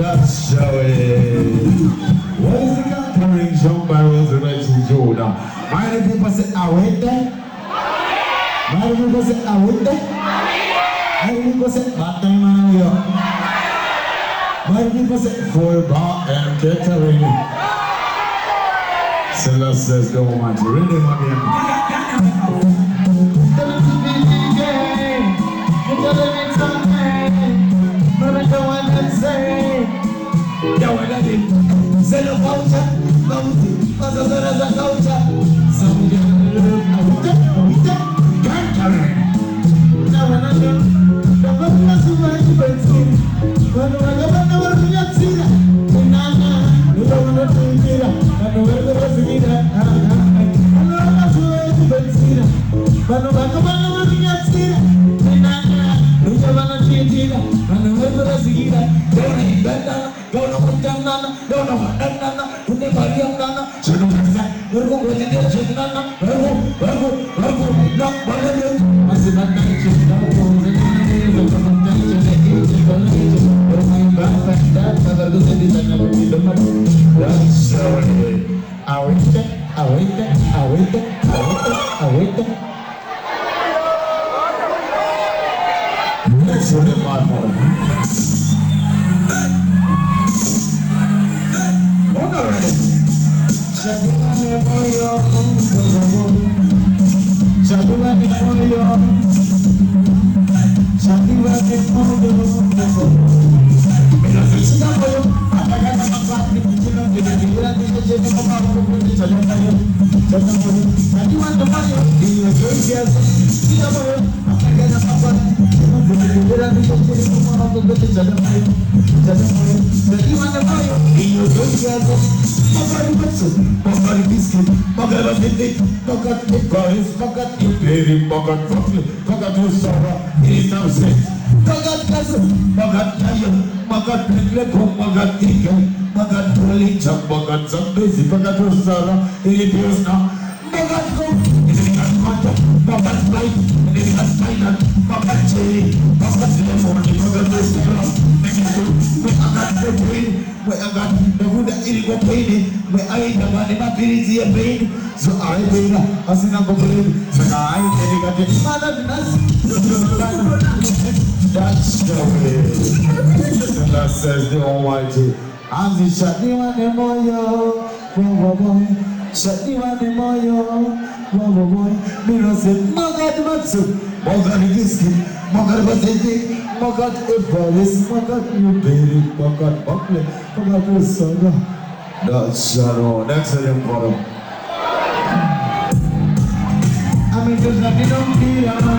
That's how it is. What is the conquering John Barrels and Rachel Jordan? Many people say, I went there. Many people say, I went there. Many people say, part time in New York. Many people say, for bar and catering. Seller says, don't want to really money. That's the way. That says the Almighty. And the Shadiwa de Moyo, boy. Shadiwa de Moyo, boy. Mino said, Magat Matsu, Mogat Giski, Mogat Batete, Mogat Evalis, Mogat Newberry, Mogat Buckley, Mogat Saga. That's Shadow. Next to them for them. I mean, there's nothing on me, I'm a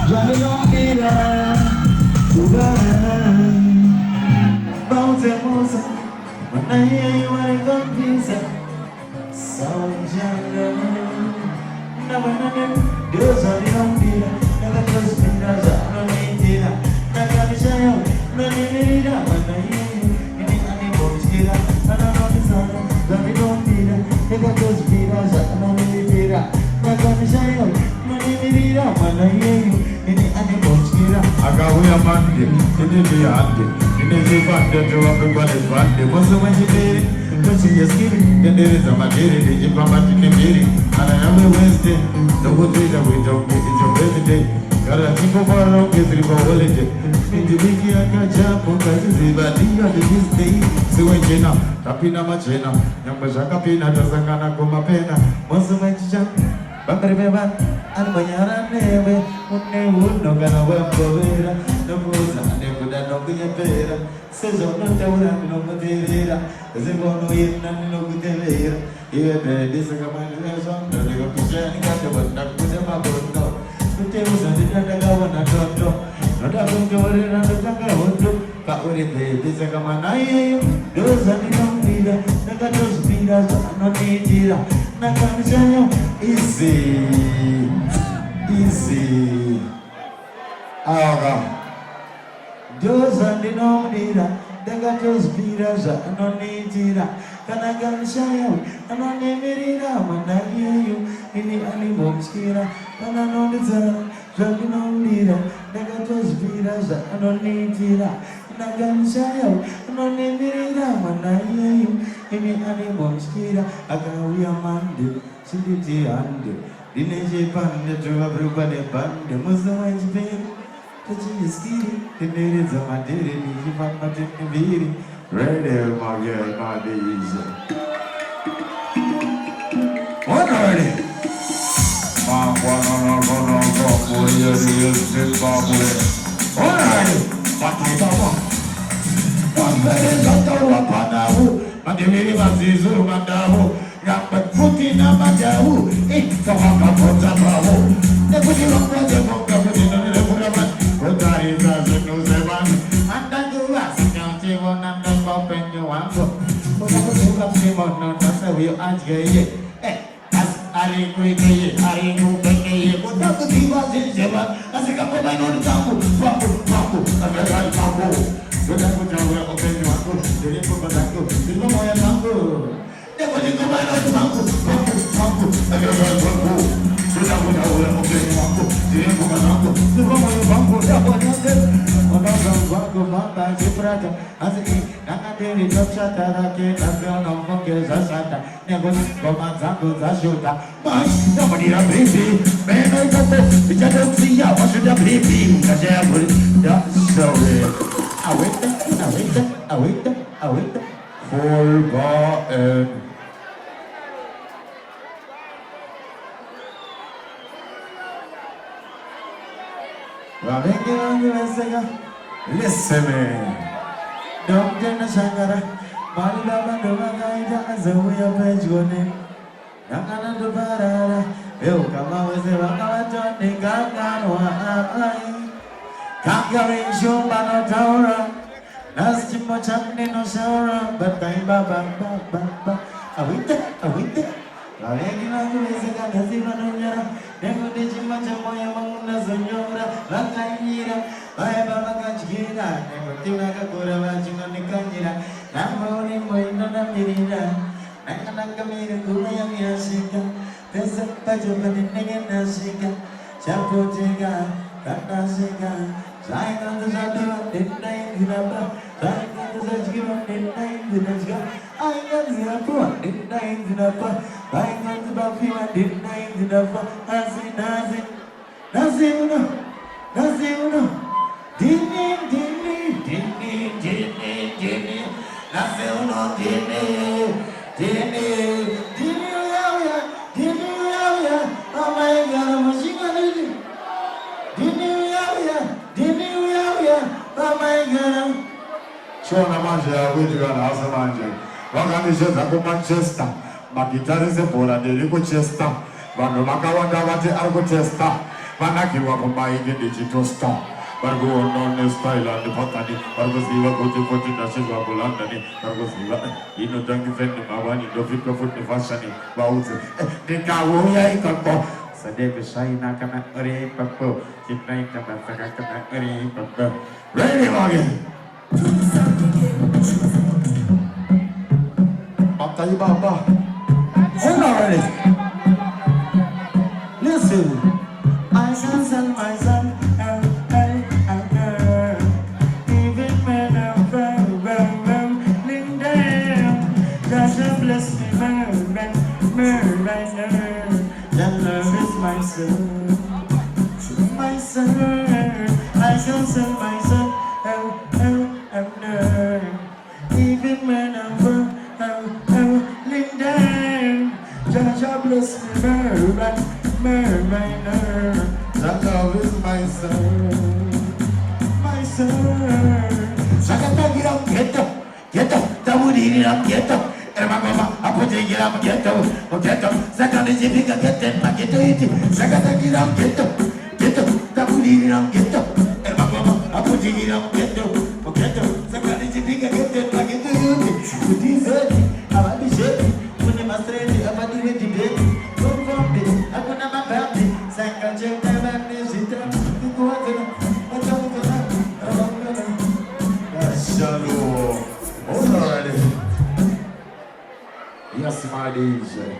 Johnny don't need her. Bounce and bounce. When I hear you, I go pizza. So gentle. Never know. There's Johnny don't need her. Never just been as I don't need her. Never be shy. No need her. When I hear you, you need any bones here. I don't know the sound. Johnny don't need her. Never just been as I don't need her. Never be shy. No need her. When I hear you. Agawe amande, ini biande, ini zibande tu apibane bande. Bozo manjibiri, tochi yaskiri, kendere zamadiri, dijipamba tikembiri. Ana yame Wednesday, dogo tuida wito, ijo birthday. Kala tipo faro, kizriba holiday. Nijibiki akajapo, kaziziba diga di Tuesday. Siwe jena, tapina machena, nyamba shaka pina, tasangana kumapena. Bozo manjijam. Bambaribeban, and when you're a neve, when they would not gonna wear for it, the moon and they would have no kunyepera sezo no taura no kuterera zegono yena no kuterera iwe desa kama lezo ndo liko kishani kata banda kusema bono kuteuza nditanda kawana toto noda kunjorera ndotanga hoto ka uri desa kama naye doza ndinombira nakatozbira zanonitira nakamshanyo easy aga doza ndinombira nakatozbira zanonitira kana kamshanyo anonimirira manayeyo ini animomskira kana nondizara zvandinombira nakatozbira zanonitira nakamshayo anonimirira manayeyo ini animomskira akauya mande chinditi hande ndinechepande tovabirupane bande muzawanjiperi tachiiskiri tenderedza madhere ndichifamba teneviri rede magenadize onore mangwananagonagomuriyeriyezimbabwe onore mataitama wamberezatauwapanahu madeviri mazizuru mandahu Futi na majahu, ikawaka kota bahu. Nekuti wakwaje monga futi na nile kuraman. Kutari za zinu zeman. Andanguwa sinyanti wana mnamba penyo wangu. Kutakuti kapsimono nasa wiyo ajgeye. Ariku ikeye, ariku pekeye. Kutakuti wazin zeman. Asikapo bainoni tangu, paku, amerai tangu. Kutakuti wawe openyo wangu. Diriku batangu, diriku moya tangu. Never think about it, Mango, I got a Mango. So that would have been Mango, the Mango, the Mango, that one of them. On our Mango, Mamba, Ziprata, as it is, Nakateri, Dopsata, Azana, Monkeys, Asata, never go Manzango, Zashuta. But nobody a baby, man, I got this, which I don't see, I want to be baby, because I have that's so I wait. Forgotten. Listen, don't get a shangara. Malibaba do Magaita as a way of Pejone. Nakana do Parada. Eu come with the Wakawaton, the Gagano. Kangarin Shumano Taura. Nasty much happening no shower, but I'm baba. Awita. Lalena is a Gazimanoya. Never did you much of my Mamuna Zanora, Lakaira, I have a Gachina, never do like a good imagine on the Kanjira. I'm only my Nana Mirina. Nakanaka Gula Yasika. There's a patch of the Nasika. Chapotega, Katasika. Sign on the Zadua, didn't Ginaba. Sign on the Zadua, didn't Ginaba. I got the Apple, didn't Ginaba. I got the Buffy, didn't Ginaba. Nothing. Oh my God, machine gun. Oh my God. Shona manja wetu kana asa manja. Wakamisha zako Manchester. Magitari ze bora deliko Chester. Bano makawanda wate arko Chester. Manaki wako maigi digital star. Bargo on style and the patani. Bargo siva kote kote nashiva kulandani. Bargo siva ino tangi fendi mawani dofika futi fashani. Bauze. Nikawo ya ikako. Sadek shaina kana ore papo. Kitna kana saka kana ore papo. Ready again. Batai Baba. Hold on already. Listen. I can sell my son. Even when I'm falling down. God bless me, right now. That love is my son. My son. I can sell my son. Even when I'm falling down, God bless me, right now. That love is my up ghetto. I'm putting it up ghetto. Second is if you can get them, I get to it. Second, I get up ghetto. That would eat it up ghetto. I'm putting it up ghetto. Second is if you can get them, I get to it. With this, I'm a shit. When you must ready, I'm a do it today. Don't from it. I'm going to my family. Second, check my family. Sit down. Go on to Shalom. Hold already. Yes, my DJ.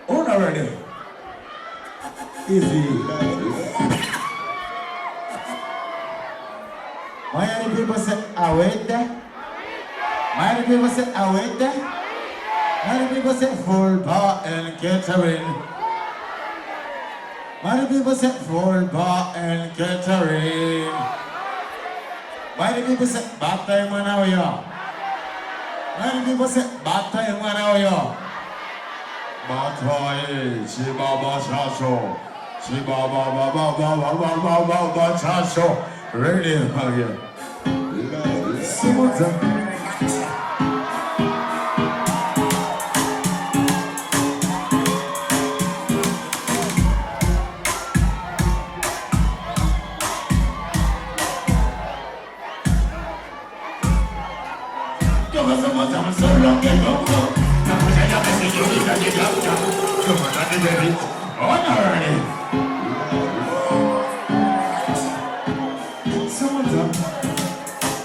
Hold already. Easy. Why many people say, I wait there? Many people say, I wait there? Many people say, full bar and catering. Many people say full bar and catering. Many people say bad time when I am. Many people say bad time when I am. Bad she baba chacho. She baba baba chacho. Ready again. See what's up. So long ago, someone's up.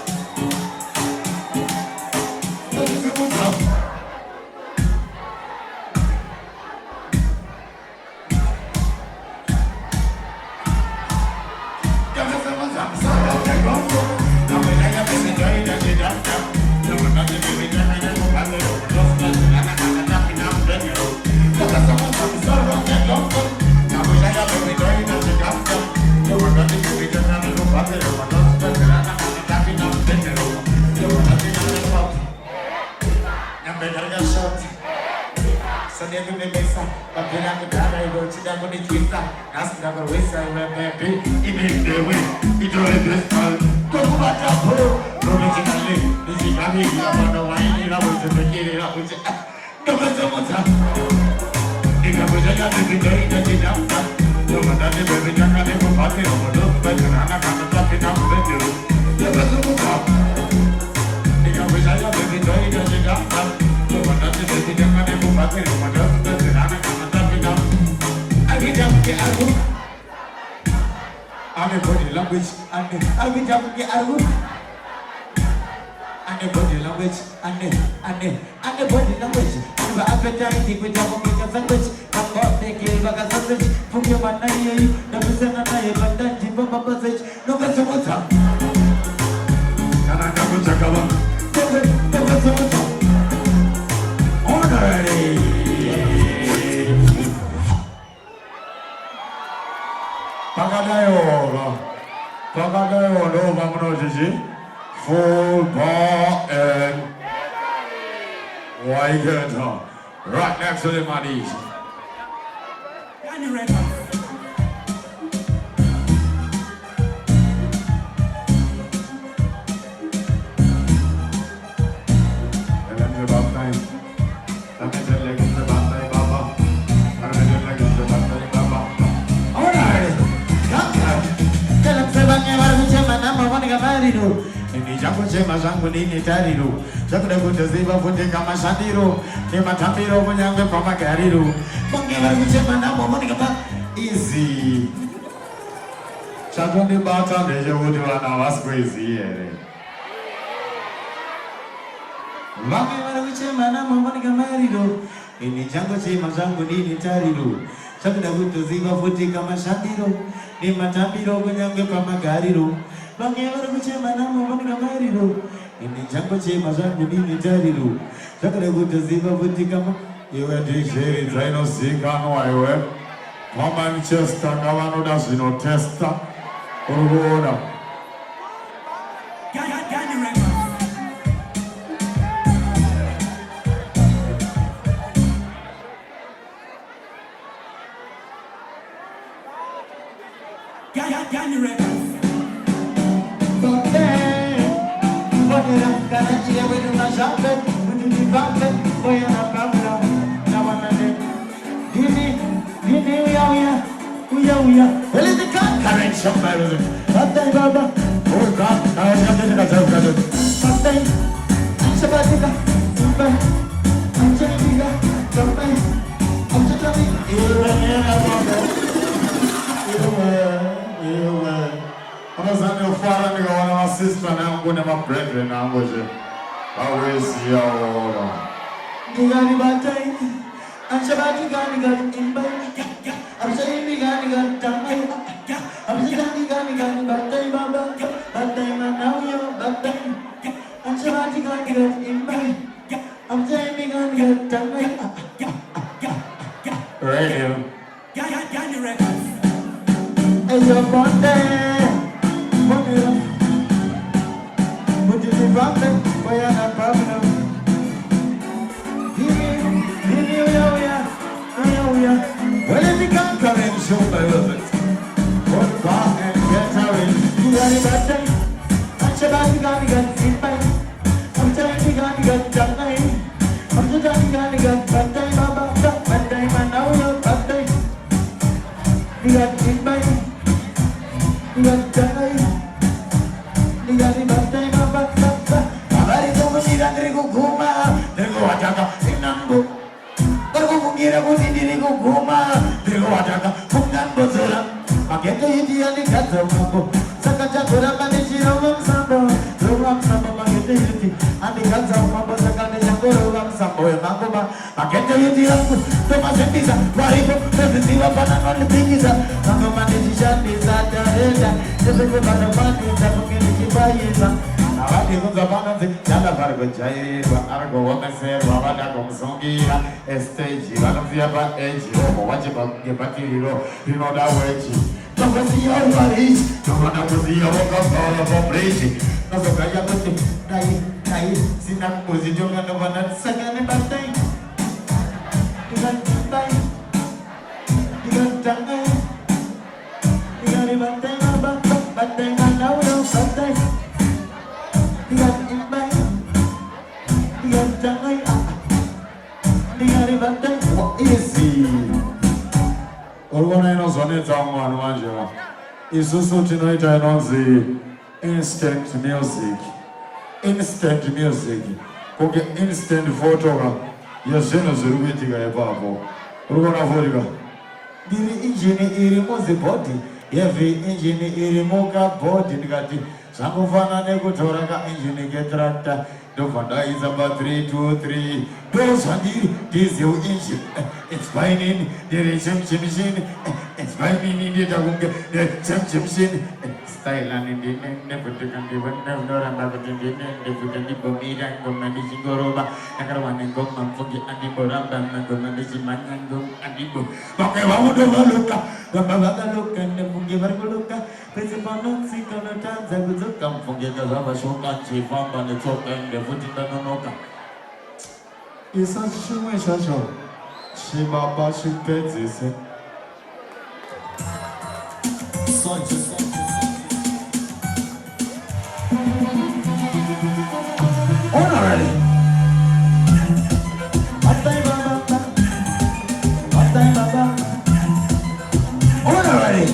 Full bar and white guitar. Right next to the money. Ni jambo chema zangu nini tariru Chakula kutaziba fundi kama shandiru Ni matambiro mwenyange kwa magariru Mongela kuchema na momoni kama easy Chakundi bata neje wudu wana wasku easy yere Mongela kuchema na momoni kama ariru Ni jambo chema zangu nini tariru Chakula kutaziba fundi kama shandiru Ni matambiro mwenyange kwa magariru Bangela kuchema na momoni kama ariru Ini jango chema zangu nini tariru Chakale kutaziba buti kama Iwe DJ Zaino Sikano iwe Kwa Manchester kawano da zino testa Uruguona Gani Records Sister, I'm going to my brethren, I'm going to always see you all. Digani batai, anshabati gani gani imbai, absai digani gani tamai, absai gani batai baba, batai manauyo batai, anshabati gani gani imbai, absai gani tamai. Radio. Gani records. Ayo bonde, bonde. But if you bump it, boy, I'm not problem. Well, if you can't come in, show my love. One bar and get away. You got it that day. I'm sure that you got it back. I'm telling you, got it that day. I'm just telling you, got it that day, Baba. That day, man, now you're that day. You got it back. You got that day. You got it that day, Baba. Abari como si la trigo guma. Trigo ataca, inambo. Kira pun diri ku guma, diri ku ada bukan betul. Pakai tu dia ni kata mampu. Sekarang kurang manis orang sambo, orang sambo pakai tu ini. Andi kata mampu sekarang yang orang sambo yang mampu bah. Pakai tu dia aku, tu masih bisa. Waripu peristiwa pada non bisa. Mampu manis jadi saja reda. Sesuatu pada manis tak mungkin dibayar. Awadi kuzabana zi jala bargo jai ba argo wona se baba da komsongi stage ba no via ba eji o waje ba ge batiriro rino da weji to kasi yo bari to na kuzi yo ka sala bo breji no so kaya bote dai sina kuzi jonga no bana sagane batai ikan batai ikan tangai ikan batai ba batai mana uno batai Digan imbay, digan jangai digan ribantai, What is it? Orgona ino zone tango anuanja. Isusu tinoita inonzi instant music. Instant music. Koke instant photo ga yasena zirubitika epapo. Orgona volika. diri engine iri mozi body, every engine iri moka body nikati. Samufana nekutora ka engine ke tractor. Dovanda is about 3, 2, 3. Those handiri, diesel engine. It's whining, there is some machine. It's whining in the Tagunga, some machine. Style and in the never to country, but never about the different people meet and go managing Goroba. I got one and go and forget Antiboramba and go managing man and go Antibo. Okay, I would overlook. Baba look and the Bungiver look. Principal not sick on the times I would come forget the rubber show country farm on the top and the foot in the Nonoka. It's a show. She baba she pets it. Already. Already.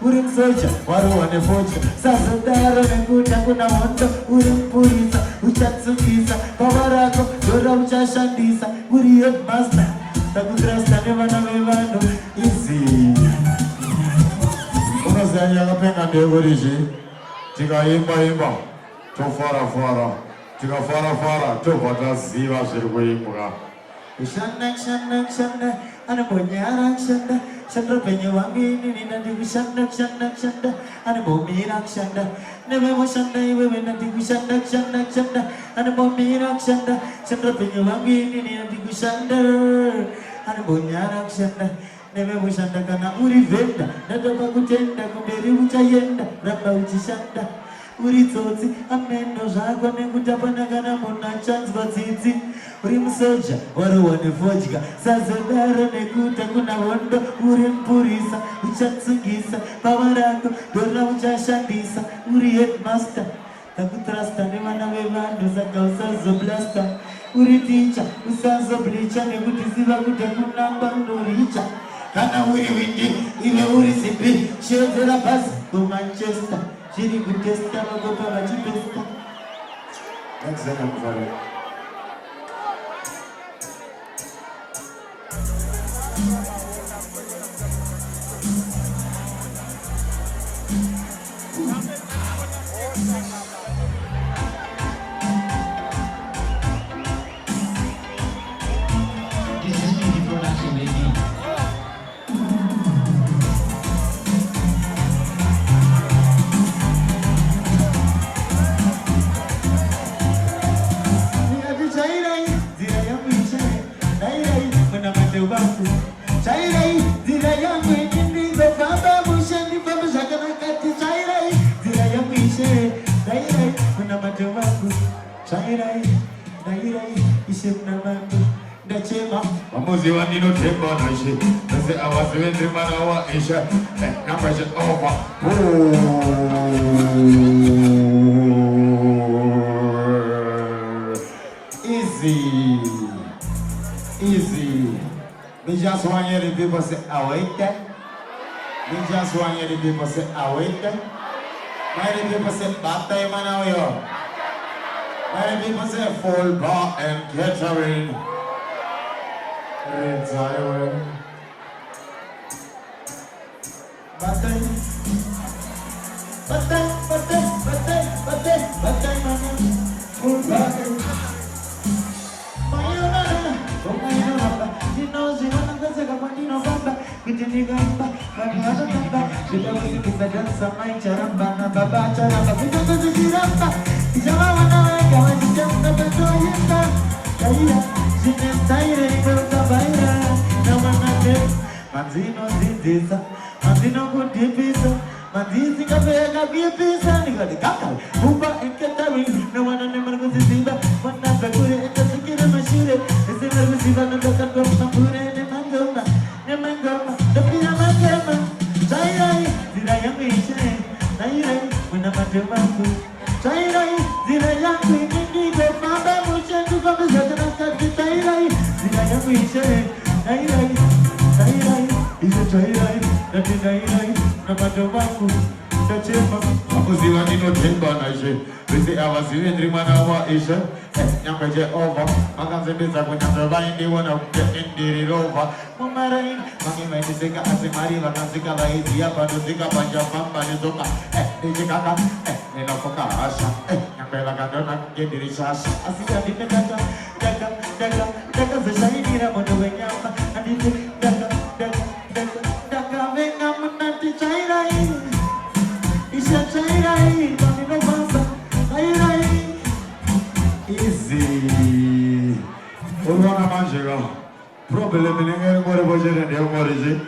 Urim soja, waru wane foja. Sasa daro nekuta kuna moto. Urim purisa, uchatsukisa. Pawarako, dora uchashandisa. Uri headmaster, takutrasta nevana vevano. Easy. Unazanya kapenga ndegorishi. Tika imba. Tofara. Tika fara. Tofata ziva zirikuimbuka. Shana, ana bonyara shana. Chandra penye wangini ninadigu shanda shanda shanda ane bomira shanda neve mo shanda iwe nadigu shanda shanda shanda ane bomira shanda Chandra penye wangini ninadigu shanda ane bonyara shanda neve mo shanda kana uri venda nadaba kutenda kumberi uchayenda ramba uchishanda uri tsotsi amendo zvako nekutapana kana munhu achanzwa tsitsi uri musoja warowane vodya sazodaro nekuta kuna hondo uri mupurisa uchatsungisa baba rako dora uchashandisa uri headmaster takutrasta nevana vevanhu saka usazoblasta uri ticha usazoblicha nekuti ziva kuti kunamba unoricha kana uri windi ive uri zipi chiedzera bhazi kumanchester chiri kutesta vakopa vachipesta nakuzana kuvara Chairai, zira yangu indigo baba mushani baba shakanakati chairai, zira yangu ishe, chairai, kuna matewaku, chairai, chairai, ishe kuna matu, ndachema. Mamuzi wanino temba na ishe, nase awasiwendri mana wa ishe, number is over. Easy, easy. We just want you the people say awake. We just want you the people say awake. Many people say bata manayo. Many people say full bar and catering. Retire. Bata manayo. Full bar. Manzizi kapega vipisa nikadikaka Kumba enketari no one never goes to see that one of the good and the secret of my shooter is in the receiver and the cut from some food and Nemangoma, the Pinamagama, Chairai, did I am ancient, Nairai, when I'm at your mouth, Chairai, did I am indigo, Mama Mushan to come as a cut to Chairai, did I am ancient, Nairai, Chairai, is a Chairai, that is Nairai. Mamuzi wanino temba na ishe, visi awasiwendri mana wa ishe, nyambeje over, makanzembeza kunyamba indi wana kuke indiri rova. Mumarain, mangi seka asimari wakazika laizi hapa nuzika panja mamba nizoka. Nijikaka, ninafoka asha, nyambela kadona kukendiri shasha. Asika dine daga zeshainira mono wenyamba. Adite daga venga munati chairai. Isha chairai, manino basa, chairai. Easy. Urwana manjega. Problem ningere more bojere ndio moriji.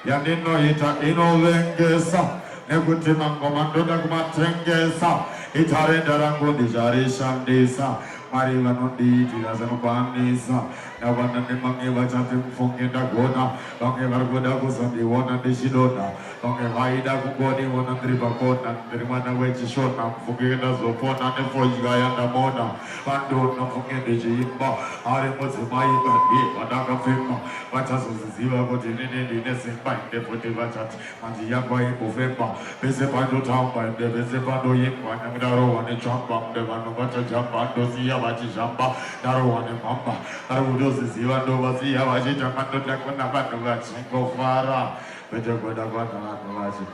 Yandino ita inovengesa. Nekuti mangomando dakumatengesa. Itare darangu dijari shandesa. Mari vanundi tirazanu kwanisa. Navana nemange vachate mfunge ndagona. Vange vargoda kusandi wona ndishidona. Vange vaida kugoni wona ndribakona. Ndrimana wechishona mfunge ndazopona nefojga yandamona. Vandona mfunge ndishimba. Ari muzimai badi vadakafema. Vachazoziziva kuti nini ndinesimba ndefuti vachati. Manji yangwa ikufemba. Vese pandotamba ende vese pandoyimba. Nyamdaro wane chamba mde vanu vachajamba. Ndoziya vachishamba. Daro wane mamba. Daro ziva ndo vaziya vachitanga ndodakona vanhu vachingofara vechokweda kwana vanhu vachi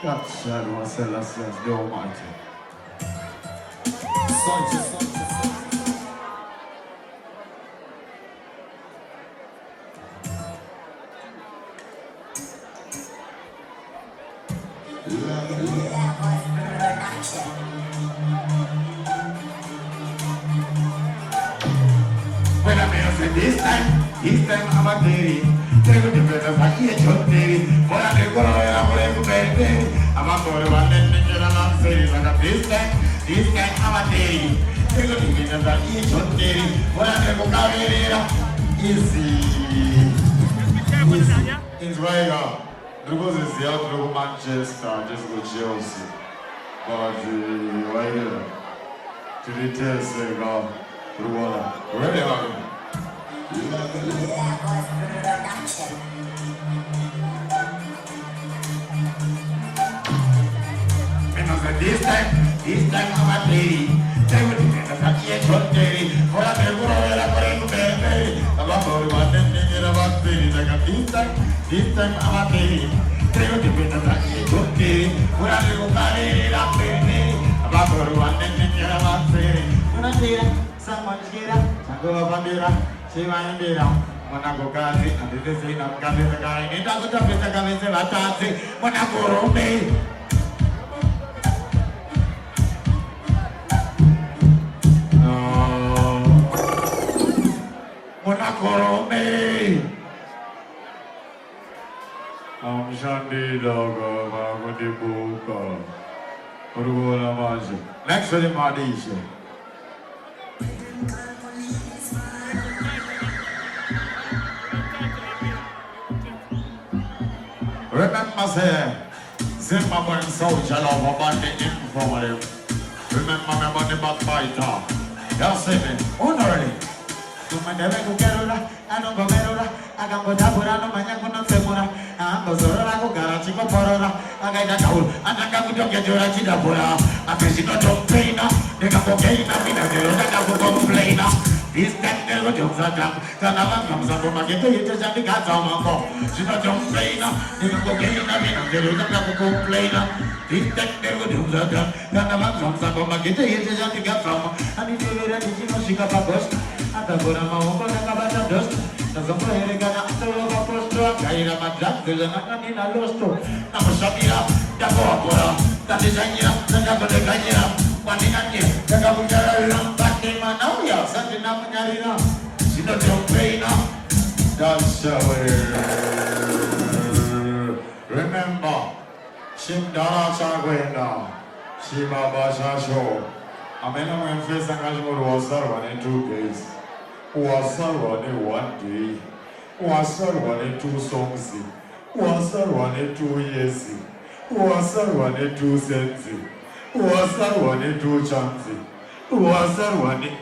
God was Celestial, the Almighty. This time I'm a dairy. Take a different as I eat your dairy. For I never go I'm a boy one and get a lot saying like this time I'm a dairy. Take a different as I eat your dairy. For I never go easy. Israel. Drugos is the outro Manchester, just go Chelsea. But why to the test, go Ruana. Ready, this time I'm a lady. They would be a catchy short lady. For a girl, I'm a baby. About one thing about baby. This time I'm a lady. They would be a catchy short lady. For a little baby, I'm baby. About one thing about baby. When I see someone get up, I go up and she might be down. When I go gazi, and this is not gazi the guy. It doesn't have to come in the taxi. When I go home, Monacorome. I'm Shandy Dog, I'm the book. Uruguay Maji. Next to the Madisha. Remember, say, Zimbabwean soldier of a body informative. Remember me about the backbiter. Y'all see me, honorary. Tu me debe tu querura, ano comerura, hagan botapura, no mañana con un segura, ambos horas con cara chico porora, haga ya caul, anaca mucho que llora chida pura, a que si no chompeina, de capo que ina, mira que lo saca por complaina. This time they go jump a jump, Tanavan comes up from a ghetto, you just have to get some of them. She's not complainer, they go gain a minute, they don't have to complainer. This time they go jump a jump, Tanavan comes up from a ghetto, you just have to get some. And if you're ready, you know she got a bust. At the bottom of the cabana dust, there's a player gonna throw a post to a Kaira Madras, there's an in a lost to. I'm a Shakira, the Bora, that is a year, the Gabba de Ganya. One in a year, the Gabba back in Manaya, something up in Arena. She doesn't play now. That's remember, Shimdara Chagwena, Shimaba Shasho. I mean, I'm facing a was one in 2 days. Was one in 1 day. Was one in 2 songs. Was one in 2 years. Was one in 2 cents. Was one in 2 chance. Was one in.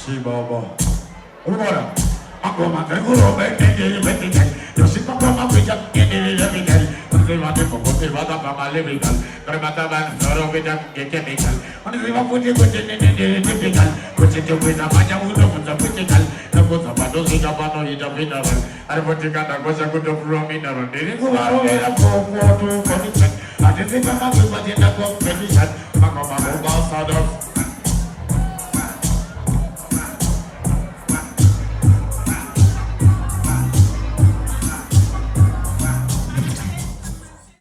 Shibaba. Ora. Akoma teguro bende bende. Yoshipa kama kuja kende levigal. Onziva de kokote vada kama levigal. Kremata ban soro vida chemical. Onziva puti puti levigal. Puti to vida manya uno puta putigal. Nakosa pado sika pano ida mineral. Arbotika nakosa kuto from mineral. Diri kuwaro era for to condition. Adisi kama kuja na competition.